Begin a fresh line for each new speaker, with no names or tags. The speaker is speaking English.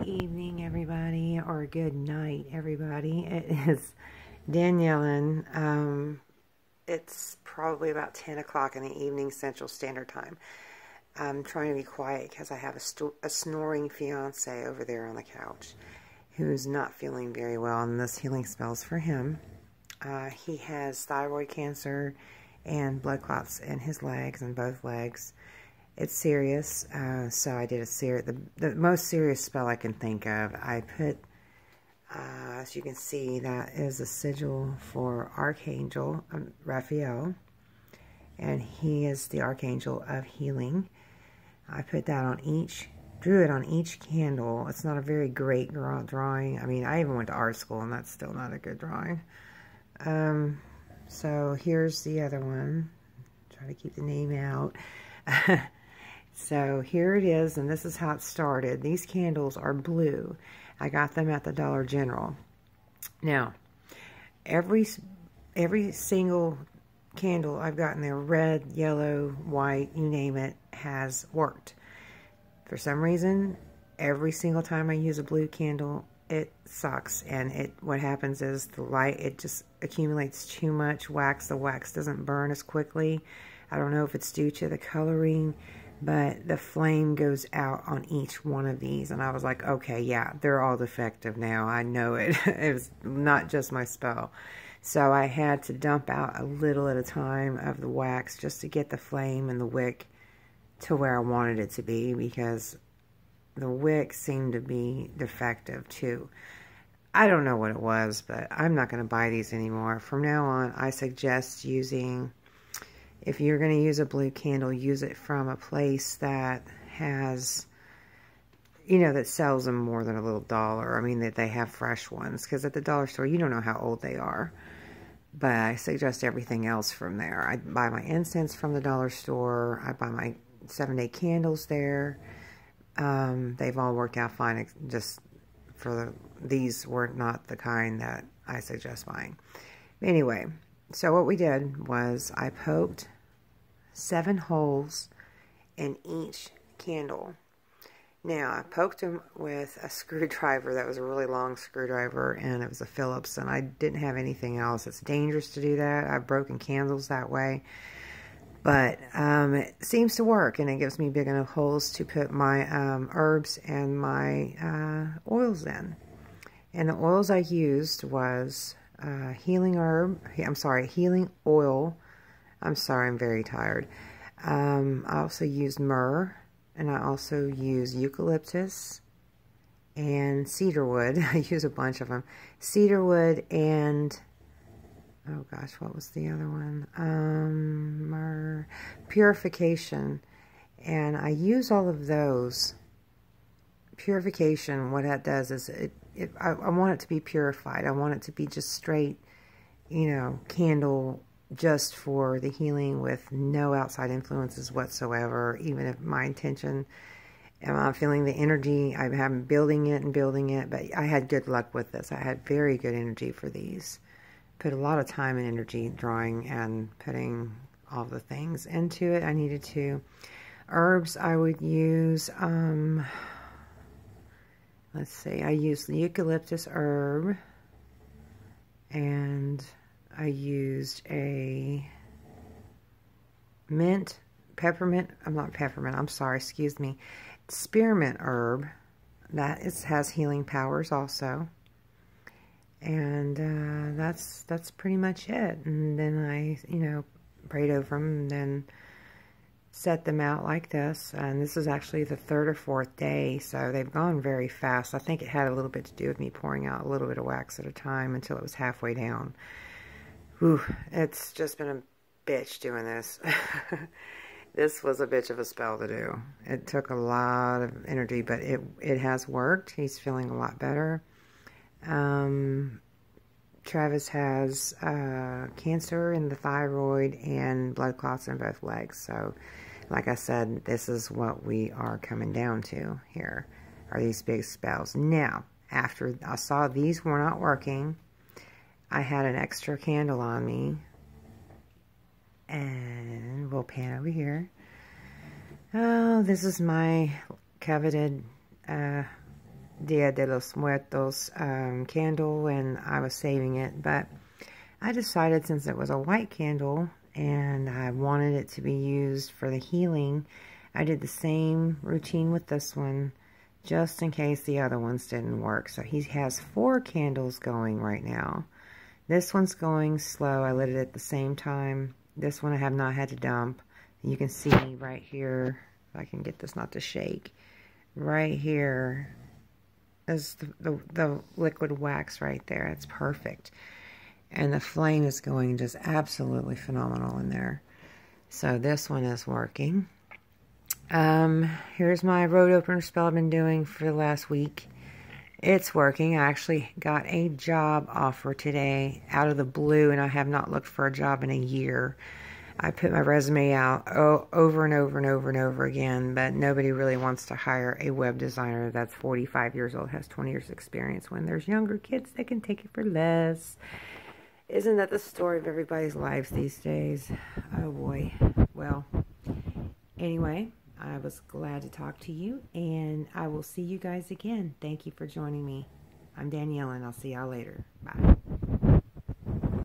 Evening, everybody, or good night, everybody. It is Danielin. It's probably about 10 o'clock in the evening Central Standard Time. I'm trying to be quiet because I have a snoring fiance over there on the couch who's not feeling very well, and this healing spell's for him. He has thyroid cancer and blood clots in his legs, in both legs. It's serious, so I did the most serious spell I can think of. I put, as you can see, that is a sigil for Archangel Raphael, and he is the Archangel of Healing. I put that on drew it on each candle. It's not a very great drawing. I mean, I even went to art school, and that's still not a good drawing. So here's the other one. Try to keep the name out. So here it is, and this is how it started. These candles are blue. I got them at the Dollar General. Now, every single candle I've gotten there, red, yellow, white, you name it, has worked. For some reason, every single time I use a blue candle, it sucks. And what happens is the light, it just accumulates too much wax. The wax doesn't burn as quickly. I don't know if it's due to the coloring, but the flame goes out on each one of these. And I was like, okay, yeah, they're all defective now. I know it. It was not just my spell. So I had to dump out a little at a time of the wax just to get the flame and the wick to where I wanted it to be, because the wick seemed to be defective too. I don't know what it was, but I'm not going to buy these anymore. From now on, I suggest using... If you're going to use a blue candle, use it from a place that has, that sells them more than a little dollar. I mean, that they have fresh ones. Because at the dollar store, you don't know how old they are. But I suggest everything else from there. I buy my incense from the dollar store. I buy my 7-day candles there. They've all worked out fine. Just these were not the kind that I suggest buying. Anyway, so what we did was I poked 7 holes in each candle. Now, I poked them with a screwdriver. That was a really long screwdriver, and it was a Phillips, and I didn't have anything else. It's dangerous to do that. I've broken candles that way. But it seems to work, and it gives me big enough holes to put my herbs and my oils in. And the oils I used was... healing oil. I'm sorry, I'm very tired. I also used myrrh, and I also used eucalyptus and cedarwood. I use a bunch of them. Cedarwood and, oh gosh, what was the other one? Myrrh, purification. And I use all of those. Purification, what that does is I want it to be purified. I want it to be just straight, candle just for the healing with no outside influences whatsoever. Even if my intention, I'm feeling the energy, I'm building it and building it, but I had good luck with this. I had very good energy for these. Put a lot of time and energy drawing and putting all the things into it I needed to. Herbs I would use, let's see, I used the eucalyptus herb, and I used a spearmint herb. That has healing powers also. And that's pretty much it. And then I, prayed over them, and then set them out like this. And this is actually the 3rd or 4th day, so they've gone very fast. I think it had a little bit to do with me pouring out a little bit of wax at a time until it was halfway down. Whew, it's just been a bitch doing this. This was a bitch of a spell to do. It took a lot of energy, but it has worked. He's feeling a lot better. Travis has cancer in the thyroid and blood clots in both legs. So, like I said, this is what we are coming down to here, are these big spells. Now, after I saw these were not working, I had an extra candle on me. And we'll pan over here. Oh, this is my coveted Dia de los Muertos candle, and I was saving it, but I decided since it was a white candle and I wanted it to be used for the healing, I did the same routine with this one just in case the other ones didn't work. So he has 4 candles going right now. This one's going slow. I lit it at the same time. This one I have not had to dump. You can see right here, if I can get this not to shake, right here is the liquid wax right there. It's perfect. And the flame is going just absolutely phenomenal in there. So this one is working. Here's my road opener spell I've been doing for the last week. It's working. I actually got a job offer today out of the blue, and I have not looked for a job in a year. I put my resume out over and over and over and over again, but nobody really wants to hire a web designer that's 45 years old, has 20 years experience, when there's younger kids that can take it for less. Isn't that the story of everybody's lives these days? Oh boy. Well, anyway, I was glad to talk to you, and I will see you guys again. Thank you for joining me. I'm Danielin. I'll see y'all later. Bye.